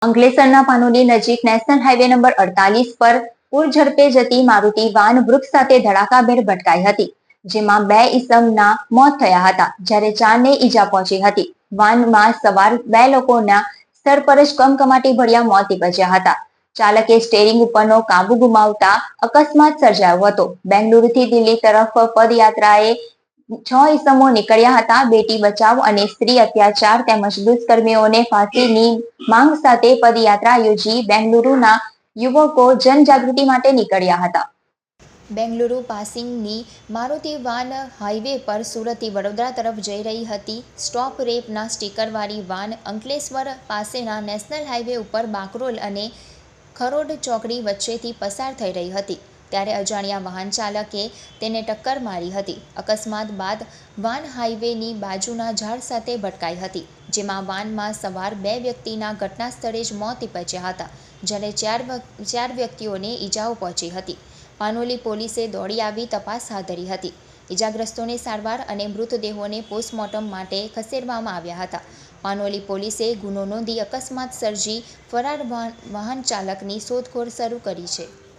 અંકલેશ્વરના પાનોલી નજીક national highway number 48 પર પૂર ઝડપે જતી મારુતિ વાન વૃક્ષ સાથે ધડાકાભેર ભટકાઈ હતી, જેમાં 2 ઈસમના મોત થયા હતા, જ્યારે 4ને ઈજા પહોંચી હતી. વાનમાં સવાર 2 લોકોના સ્થળ પર જ કમકમાટી મોત નીપજ્યા હતા. ચાલકે સ્ટીયરિંગ ઉપરનો કાબુ ગુમાવતા અકસ્માત સર્જાયો હતો. બેંગલુરુથી દિલ્હી તરફ પદયાત્રાએ 6 ઈસમો નીકળ્યા હતા. બેટી બચાવો અને સ્ત્રી અત્યાચાર તેમજ દુષ્કર્મીઓને ફાંસીની માંગ સાથે પદયાત્રા યોજી બેંગલુરુના યુવકો જનજાગૃતિ માટે નીકળ્યા હતા. બેંગલુરુ પાસિંગની મારુતિ વાન હાઈવે પર સુરતથી વડોદરા તરફ જઈ રહી હતી. સ્ટોપ રેપના સ્ટીકરવાળી વાન અંકલેશ્વર પાસેના નેશનલ હાઈવે ઉપર બાકરોલ અને ખરોડ ચોકડી વચ્ચેથી પસાર થઈ રહી હતી, ત્યારે અજાણ્યા વાહન ચાલકે તેને ટક્કર મારી હતી. અકસ્માત બાદ વાન હાઈવેની બાજુના ઝાડ સાથે ભટકાઈ હતી, જેમાં વાનમાં સવાર 2 વ્યક્તિના ઘટના સ્થળે જ મોત નીપજ્યા હતા, જ્યારે 4 વ્યક્તિઓને ઈજાઓ પહોંચી હતી. પાનોલી પોલીસે દોડી આવી તપાસ હાથ ધરી હતી. ઈજાગ્રસ્તોને સારવાર અને મૃતદેહોને પોસ્ટમોર્ટમ માટે ખસેડવામાં આવ્યા હતા. પાનોલી પોલીસે ગુનો નોંધી અકસ્માત સર્જી ફરાર વાહન ચાલકની શોધખોળ શરૂ કરી છે.